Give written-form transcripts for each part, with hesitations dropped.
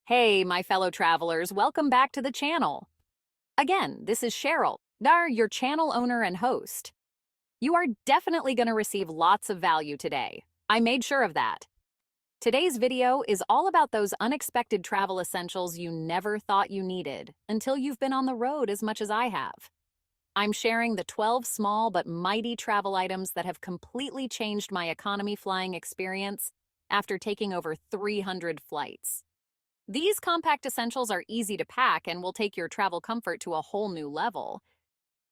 Hey, my fellow travelers, welcome back to the channel. Again, this is Cheryl, your channel owner and host. You are definitely going to receive lots of value today. I made sure of that. Today's video is all about those unexpected travel essentials you never thought you needed until you've been on the road as much as I have. I'm sharing the 12 small but mighty travel items that have completely changed my economy flying experience after taking over 300 flights. These compact essentials are easy to pack and will take your travel comfort to a whole new level.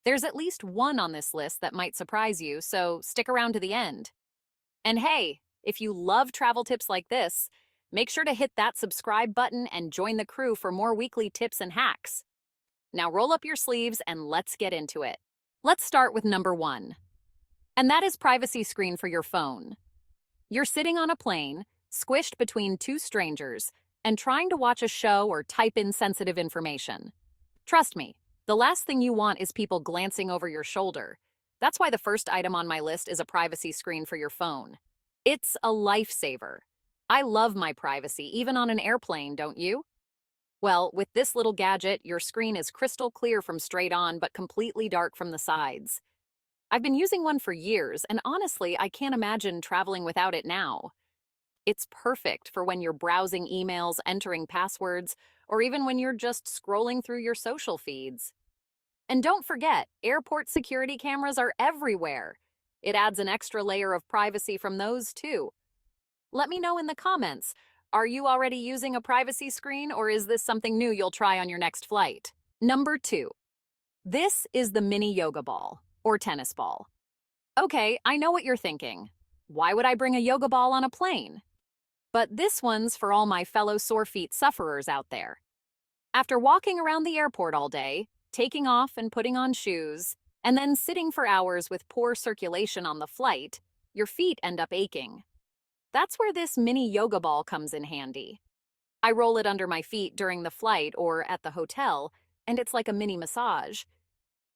There's at least one on this list that might surprise you, so stick around to the end. And hey, if you love travel tips like this, make sure to hit that subscribe button and join the crew for more weekly tips and hacks. Now roll up your sleeves and let's get into it. Let's start with number 1. And that is privacy screen for your phone. You're sitting on a plane, squished between two strangers, and trying to watch a show or type in sensitive information. Trust me, the last thing you want is people glancing over your shoulder. That's why the first item on my list is a privacy screen for your phone. It's a lifesaver. I love my privacy, even on an airplane, don't you? Well, with this little gadget, your screen is crystal clear from straight on, but completely dark from the sides. I've been using one for years, and honestly, I can't imagine traveling without it now. It's perfect for when you're browsing emails, entering passwords, or even when you're just scrolling through your social feeds. And don't forget, airport security cameras are everywhere. It adds an extra layer of privacy from those too. Let me know in the comments, are you already using a privacy screen or is this something new you'll try on your next flight? Number 2. This is the mini yoga ball, or tennis ball. Okay, I know what you're thinking. Why would I bring a yoga ball on a plane? But this one's for all my fellow sore feet sufferers out there. After walking around the airport all day, taking off and putting on shoes, and then sitting for hours with poor circulation on the flight, your feet end up aching. That's where this mini yoga ball comes in handy. I roll it under my feet during the flight or at the hotel, and it's like a mini massage.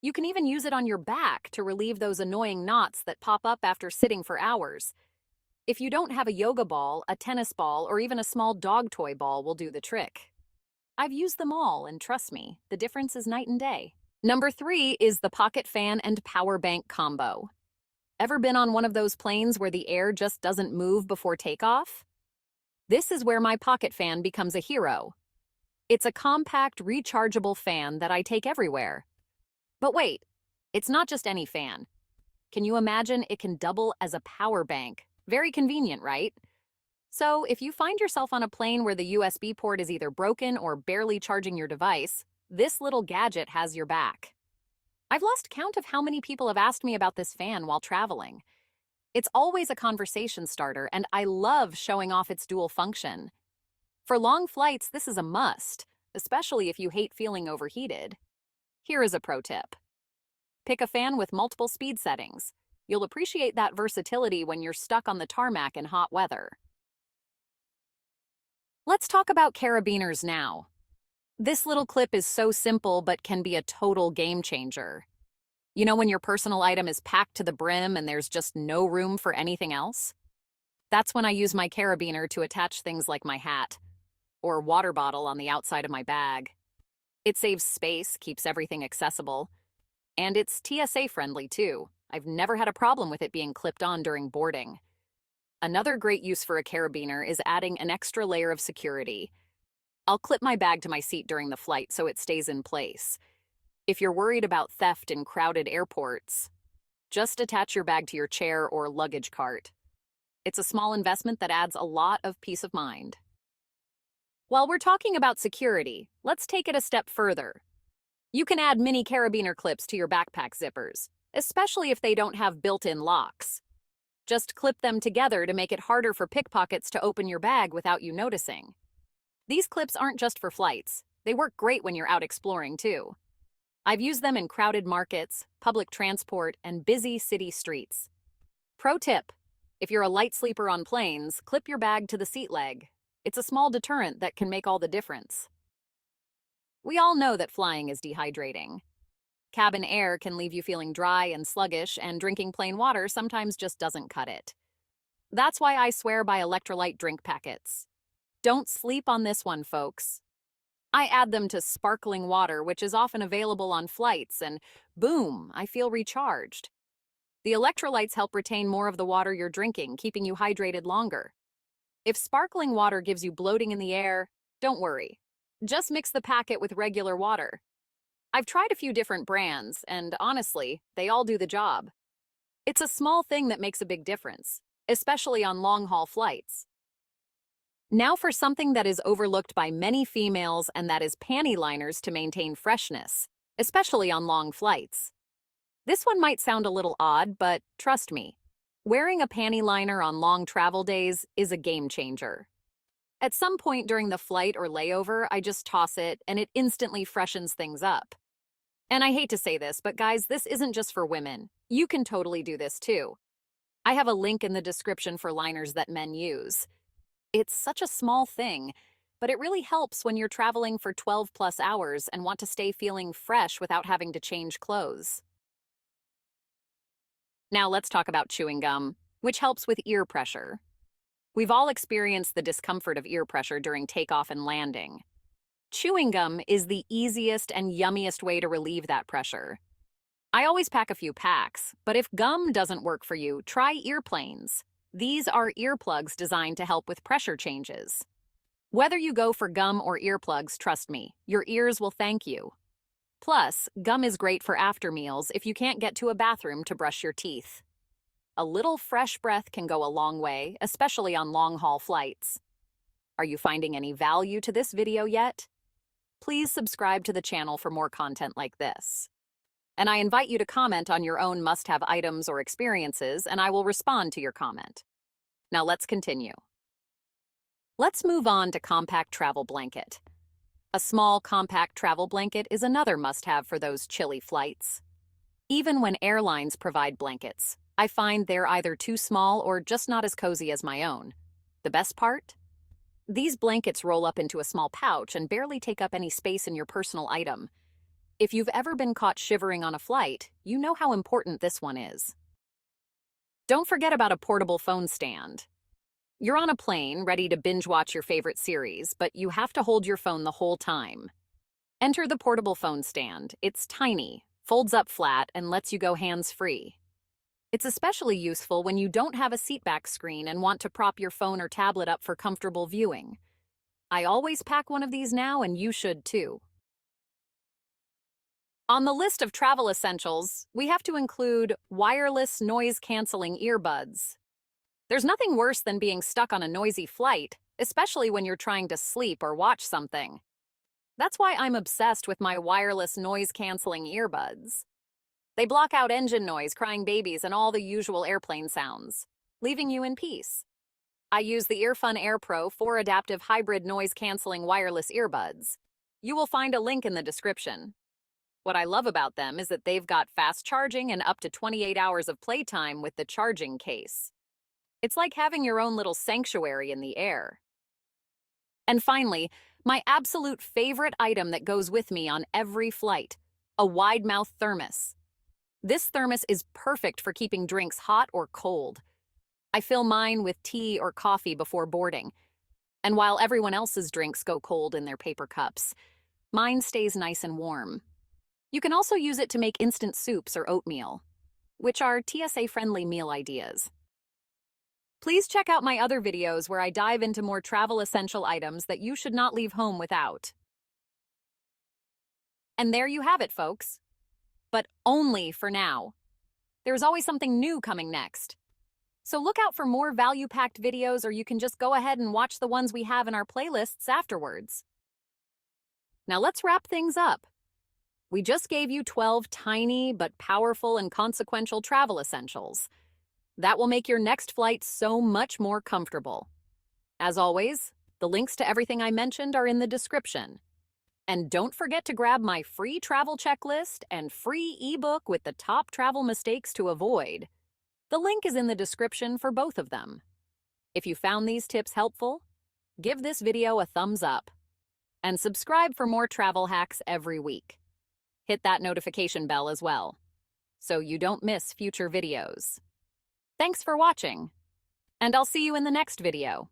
You can even use it on your back to relieve those annoying knots that pop up after sitting for hours. If you don't have a yoga ball, a tennis ball, or even a small dog toy ball will do the trick. I've used them all, and trust me, the difference is night and day. Number 3 is the pocket fan and power bank combo. Ever been on one of those planes where the air just doesn't move before takeoff? This is where my pocket fan becomes a hero. It's a compact, rechargeable fan that I take everywhere. But wait, it's not just any fan. Can you imagine it can double as a power bank? Very convenient, right? So if you find yourself on a plane where the USB port is either broken or barely charging your device, this little gadget has your back. I've lost count of how many people have asked me about this fan while traveling. It's always a conversation starter, and I love showing off its dual function. For long flights, this is a must, especially if you hate feeling overheated. Here is a pro tip. Pick a fan with multiple speed settings. You'll appreciate that versatility when you're stuck on the tarmac in hot weather. Let's talk about carabiners now. This little clip is so simple but can be a total game changer. You know when your personal item is packed to the brim and there's just no room for anything else? That's when I use my carabiner to attach things like my hat or water bottle on the outside of my bag. It saves space, keeps everything accessible, and it's TSA friendly too. I've never had a problem with it being clipped on during boarding. Another great use for a carabiner is adding an extra layer of security. I'll clip my bag to my seat during the flight so it stays in place. If you're worried about theft in crowded airports, just attach your bag to your chair or luggage cart. It's a small investment that adds a lot of peace of mind. While we're talking about security, let's take it a step further. You can add mini carabiner clips to your backpack zippers, especially if they don't have built-in locks. Just clip them together to make it harder for pickpockets to open your bag without you noticing. These clips aren't just for flights. They work great when you're out exploring too. I've used them in crowded markets, public transport, and busy city streets. Pro tip: if you're a light sleeper on planes, clip your bag to the seat leg. It's a small deterrent that can make all the difference. We all know that flying is dehydrating. Cabin air can leave you feeling dry and sluggish, and drinking plain water sometimes just doesn't cut it. That's why I swear by Electrolyte drink packets. Don't sleep on this one, folks. I add them to sparkling water, which is often available on flights, and boom, I feel recharged. The electrolytes help retain more of the water you're drinking, keeping you hydrated longer. If sparkling water gives you bloating in the air, don't worry. Just mix the packet with regular water. I've tried a few different brands, and honestly, they all do the job. It's a small thing that makes a big difference, especially on long-haul flights. Now for something that is overlooked by many females, and that is panty liners to maintain freshness, especially on long flights. This one might sound a little odd, but trust me, wearing a panty liner on long travel days is a game changer. At some point during the flight or layover, I just toss it, and it instantly freshens things up. And I hate to say this, but guys, this isn't just for women. You can totally do this too. I have a link in the description for liners that men use. It's such a small thing, but it really helps when you're traveling for 12+ hours and want to stay feeling fresh without having to change clothes. Now let's talk about chewing gum, which helps with ear pressure. We've all experienced the discomfort of ear pressure during takeoff and landing. Chewing gum is the easiest and yummiest way to relieve that pressure. I always pack a few packs, but if gum doesn't work for you, try earplanes. These are earplugs designed to help with pressure changes. Whether you go for gum or earplugs, trust me, your ears will thank you. Plus, gum is great for after meals if you can't get to a bathroom to brush your teeth. A little fresh breath can go a long way, especially on long-haul flights. Are you finding any value to this video yet? Please subscribe to the channel for more content like this. And I invite you to comment on your own must-have items or experiences, and I will respond to your comment. Now let's continue. Let's move on to compact travel blanket. A small compact travel blanket is another must-have for those chilly flights. Even when airlines provide blankets, I find they're either too small or just not as cozy as my own. The best part? These blankets roll up into a small pouch and barely take up any space in your personal item. If you've ever been caught shivering on a flight, you know how important this one is. Don't forget about a portable phone stand. You're on a plane, ready to binge-watch your favorite series, but you have to hold your phone the whole time. Enter the portable phone stand. It's tiny, folds up flat, and lets you go hands-free. It's especially useful when you don't have a seatback screen and want to prop your phone or tablet up for comfortable viewing. I always pack one of these now, and you should too. On the list of travel essentials, we have to include wireless noise-canceling earbuds. There's nothing worse than being stuck on a noisy flight, especially when you're trying to sleep or watch something. That's why I'm obsessed with my wireless noise-canceling earbuds. They block out engine noise, crying babies, and all the usual airplane sounds, leaving you in peace. I use the Earfun Air Pro 4 adaptive hybrid noise-canceling wireless earbuds. You will find a link in the description. What I love about them is that they've got fast charging and up to 28 hours of playtime with the charging case. It's like having your own little sanctuary in the air. And finally, my absolute favorite item that goes with me on every flight, a wide-mouth thermos. This thermos is perfect for keeping drinks hot or cold. I fill mine with tea or coffee before boarding, and while everyone else's drinks go cold in their paper cups, mine stays nice and warm. You can also use it to make instant soups or oatmeal, which are TSA-friendly meal ideas. Please check out my other videos where I dive into more travel essential items that you should not leave home without. And there you have it, folks. But only for now. There's always something new coming next. So look out for more value-packed videos, or you can just go ahead and watch the ones we have in our playlists afterwards. Now let's wrap things up. We just gave you 12 tiny but powerful and consequential travel essentials. That will make your next flight so much more comfortable. As always, the links to everything I mentioned are in the description. And don't forget to grab my free travel checklist and free ebook with the top travel mistakes to avoid. The link is in the description for both of them. If you found these tips helpful, give this video a thumbs up. And subscribe for more travel hacks every week. Hit that notification bell as well, so you don't miss future videos. Thanks for watching, and I'll see you in the next video.